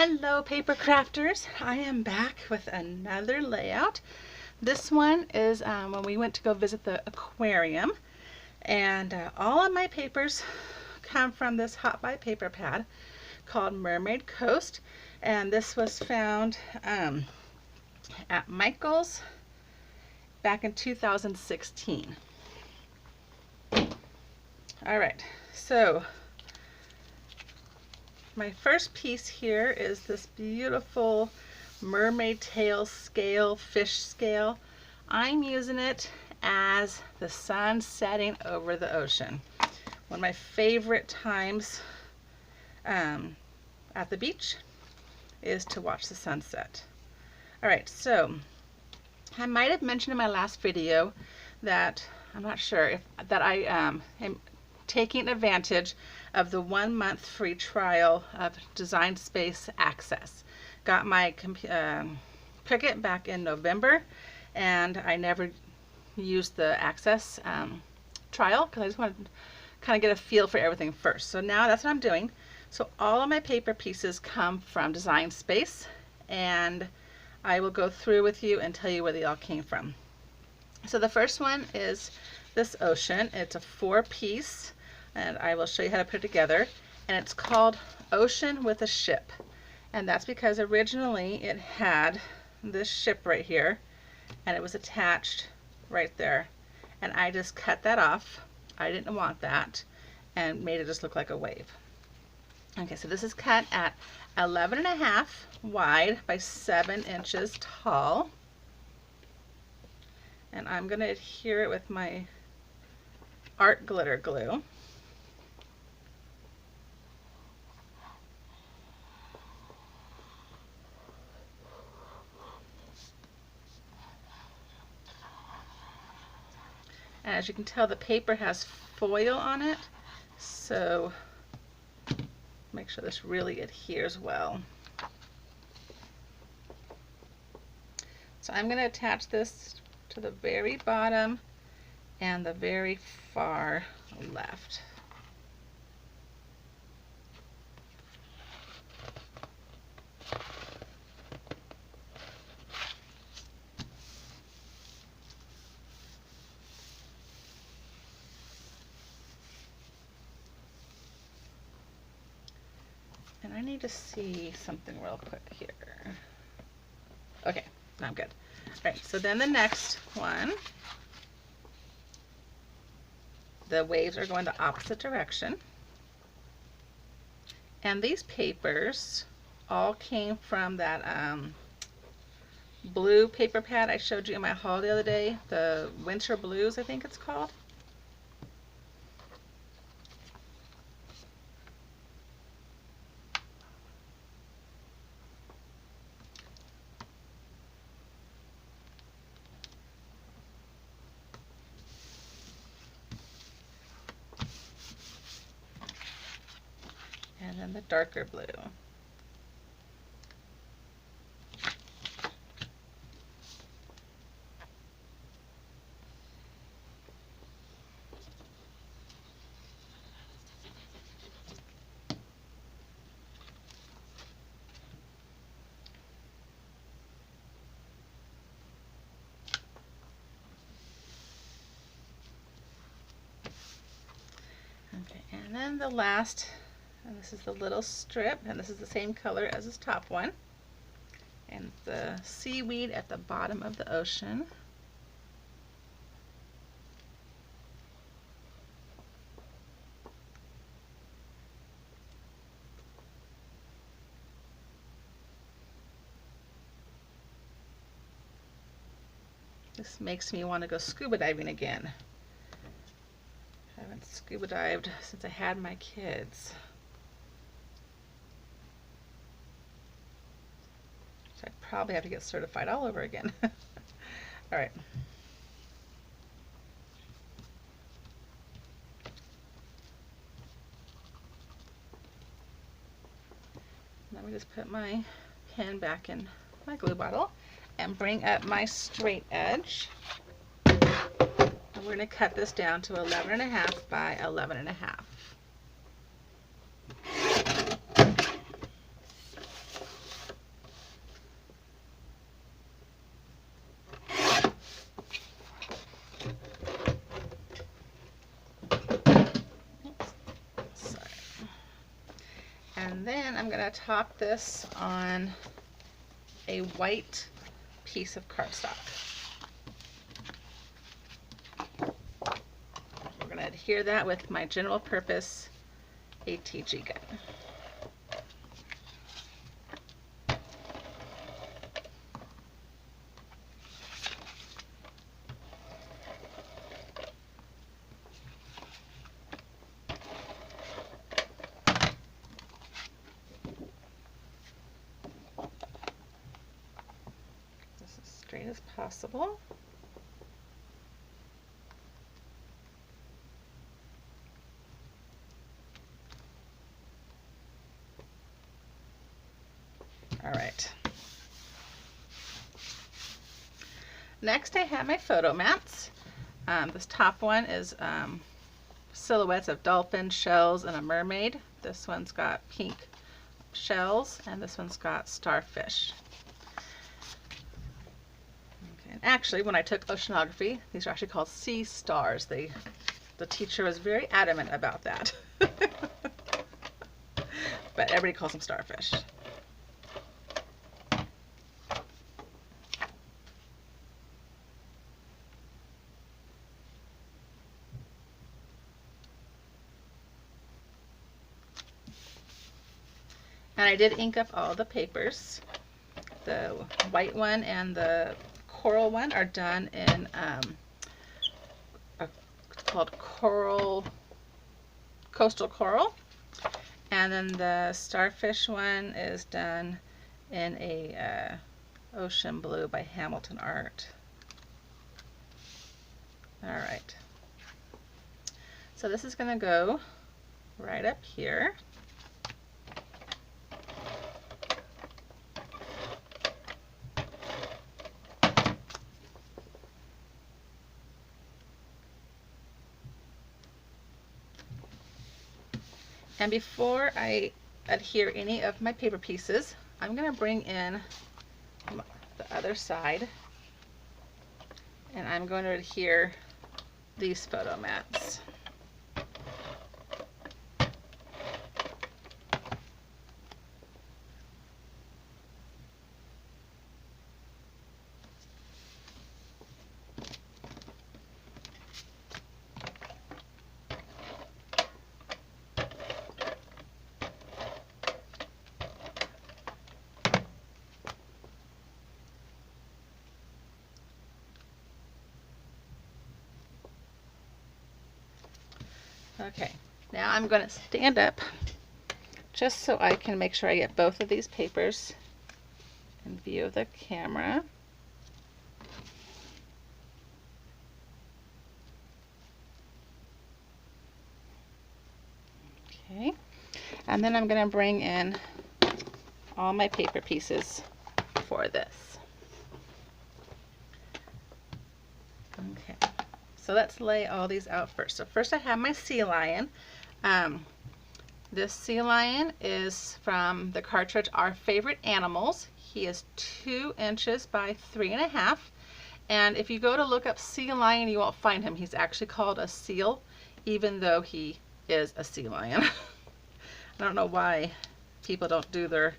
Hello paper crafters, I am back with another layout. This one is when we went to go visit the aquarium, and all of my papers come from this hot buy paper pad called Mermaid Coast, and this was found at Michael's back in 2016. Alright, so my first piece here is this beautiful mermaid tail scale, fish scale. I'm using it as the sun setting over the ocean. One of my favorite times at the beach is to watch the sunset. Alright, so I might have mentioned in my last video that I'm not sure if that I am taking advantage of the 1 month free trial of Design Space Access. Got my Cricut back in November, and I never used the Access trial because I just wanted to kind of get a feel for everything first. So now that's what I'm doing. So all of my paper pieces come from Design Space, and I will go through with you and tell you where they all came from. So the first one is this ocean. It's a 4-piece, and I will show you how to put it together, and it's called Ocean with a Ship, and that's because originally it had this ship right here and it was attached right there, and I just cut that off. I didn't want that and made it just look like a wave. Okay, so this is cut at 11.5 wide by 7 inches tall, and I'm going to adhere it with my art glitter glue. And as you can tell, the paper has foil on it, so make sure this really adheres well. So I'm going to attach this to the very bottom and the very far left. And I need to see something real quick here. Okay, now I'm good. All right, so then the next one, the waves are going the opposite direction. And these papers all came from that blue paper pad I showed you in my haul the other day, the Winter Blues, I think it's called. And then the darker blue. Okay, and then the last, and this is the little strip, and this is the same color as this top one, and the seaweed at the bottom of the ocean. This makes me want to go scuba diving again. I haven't scuba dived since I had my kids. So I'd probably have to get certified all over again. All right. Let me just put my pen back in my glue bottle and bring up my straight edge. And we're going to cut this down to 11.5 by 11.5. And then I'm going to top this on a white piece of cardstock. We're going to adhere that with my general purpose ATG gun. This as straight as possible. All right. Next I have my photo mats. This top one is silhouettes of dolphins, shells, and a mermaid. This one's got pink shells, and this one's got starfish. Okay. And actually, when I took oceanography, these are actually called sea stars. The teacher was very adamant about that. But everybody calls them starfish. And I did ink up all the papers. The white one and the coral one are done in it's called coastal coral, and then the starfish one is done in a ocean blue by Hamilton Art. All right, so this is going to go right up here. And before I adhere any of my paper pieces, I'm going to bring in the other side, and I'm going to adhere these photo mats. Okay, now I'm going to stand up just so I can make sure I get both of these papers in view of the camera. Okay, and then I'm going to bring in all my paper pieces for this. Okay. So let's lay all these out first. So first I have my sea lion. This sea lion is from the cartridge Our Favorite Animals. He is 2 inches by 3.5. And if you go to look up sea lion, you won't find him. He's actually called a seal, even though he is a sea lion. I don't know why people don't do their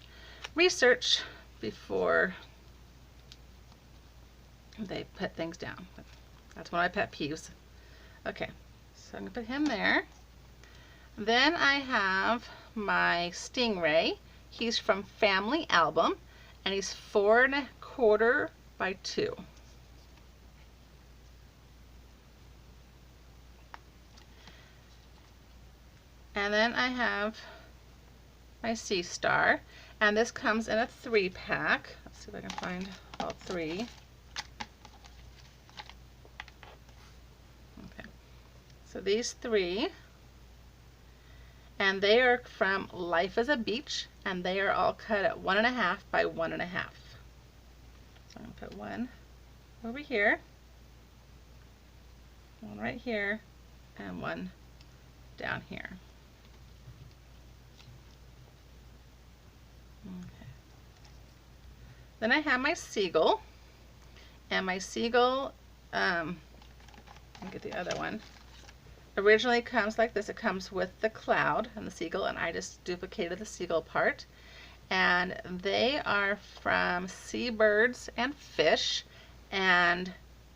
research before they put things down. That's one of my pet peeves. Okay, so I'm going to put him there. Then I have my stingray. He's from Family Album, and he's 4¼ by 2. And then I have my sea star, and this comes in a 3-pack. Let's see if I can find all 3. So these 3, and they are from Life as a Beach, and they are all cut at 1½ by 1½. So I'm going to put one over here, one right here, and one down here. Okay. Then I have my seagull, and my seagull, I'll get the other one. originally comes like this. It comes with the cloud and the seagull, and I just duplicated the seagull part. And they are from seabirds and fish, and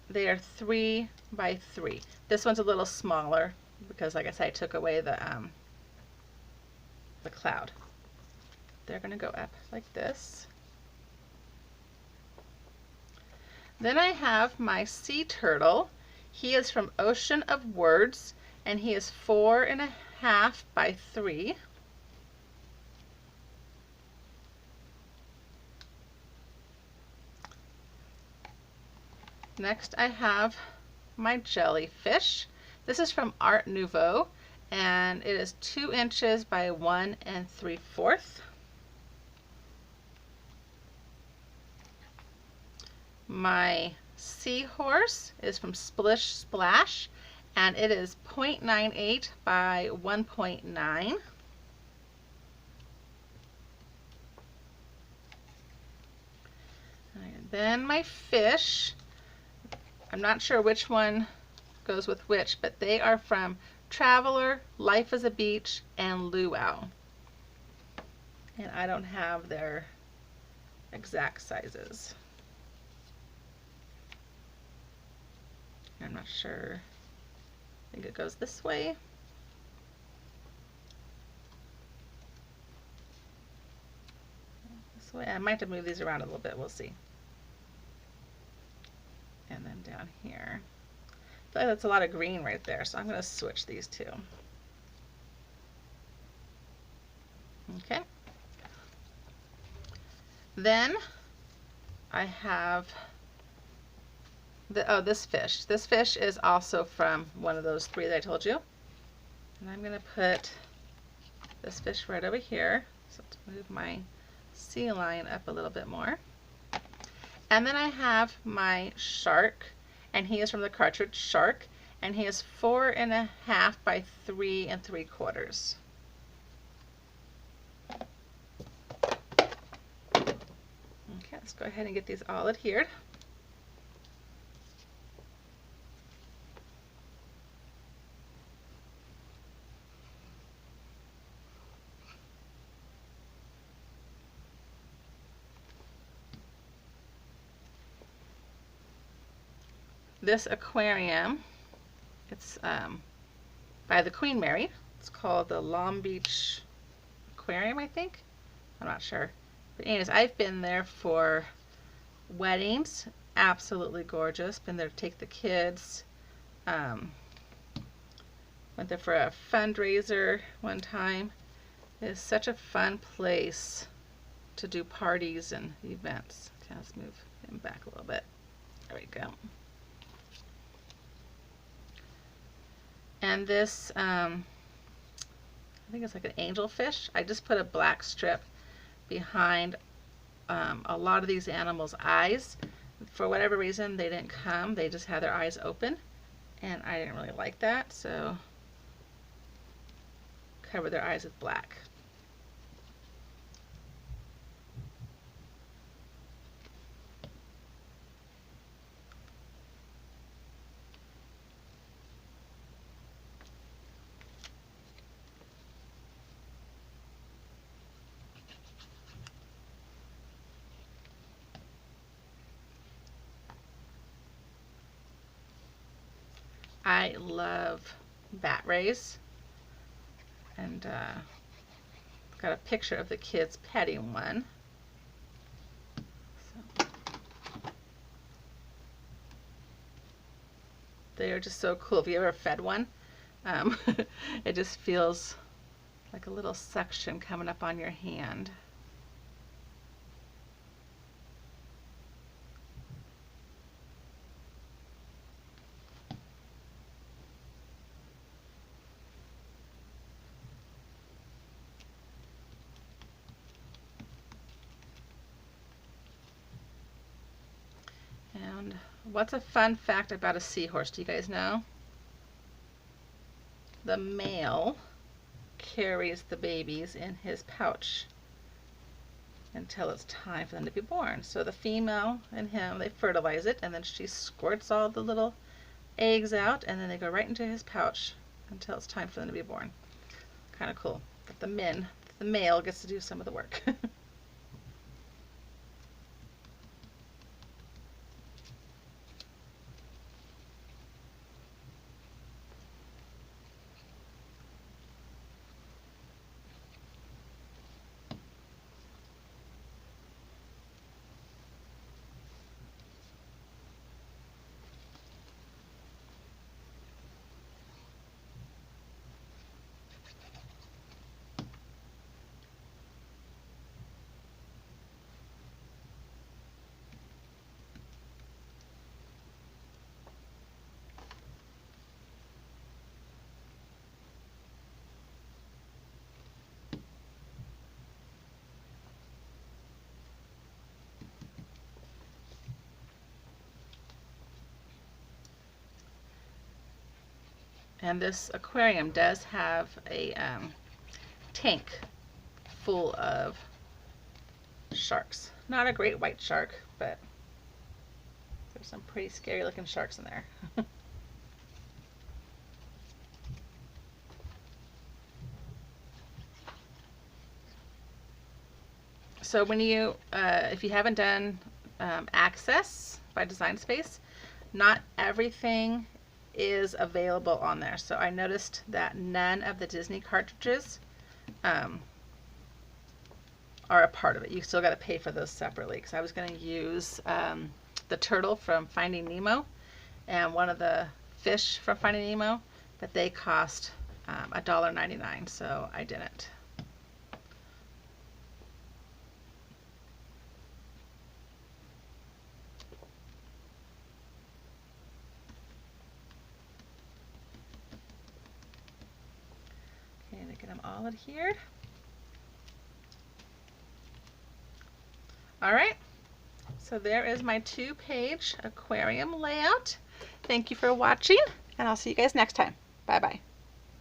they are 3 by 3. This one's a little smaller because, like I said, I took away the cloud. They're going to go up like this. Then I have my sea turtle. He is from Ocean of Words, and he is 4.5 by 3. Next I have my jellyfish. This is from Art Nouveau, and it is 2 inches by 1 3/4. My seahorse is from Splish Splash, and it is 0.98 by 1.9. Then my fish, I'm not sure which one goes with which, but they are from Traveler, Life is a Beach, and Luau. And I don't have their exact sizes. I'm not sure. I think it goes this way. This way. I might have moved these around a little bit. We'll see. And then down here. I feel like that's a lot of green right there, so I'm going to switch these two. Okay. Then I have this fish. This fish is also from one of those 3 that I told you. And I'm going to put this fish right over here. So let's move my sea line up a little bit more. And then I have my shark, and he is from the cartridge Shark, and he is 4.5 by 3 3/4. Okay, let's go ahead and get these all adhered. This aquarium, it's by the Queen Mary. It's called the Long Beach Aquarium, I think. I'm not sure. But anyways, I've been there for weddings. Absolutely gorgeous. Been there to take the kids. Went there for a fundraiser one time. It's such a fun place to do parties and events. Okay, let's move him back a little bit. There we go. And this, I think it's like an angelfish. I just put a black strip behind a lot of these animals' eyes. For whatever reason, they didn't come. They just had their eyes open, and I didn't really like that, so cover their eyes with black. I love bat rays, and got a picture of the kids petting one. So, they are just so cool. If you ever fed one, it just feels like a little suction coming up on your hand. And what's a fun fact about a seahorse? Do you guys know? The male carries the babies in his pouch until it's time for them to be born. So the female and him, they fertilize it, and then she squirts all the little eggs out, and then they go right into his pouch until it's time for them to be born. Kind of cool that the male gets to do some of the work. And this aquarium does have a tank full of sharks. Not a great white shark, but there's some pretty scary looking sharks in there. So when you, if you haven't done Access by Design Space, not everything is available on there. So I noticed that none of the Disney cartridges are a part of it. You still got to pay for those separately, because I was going to use the turtle from Finding Nemo and one of the fish from Finding Nemo, but they cost $1.99, so I didn't. Okay, to get them all adhered. All right, so there is my 2-page aquarium layout. Thank you for watching, and I'll see you guys next time. Bye-bye.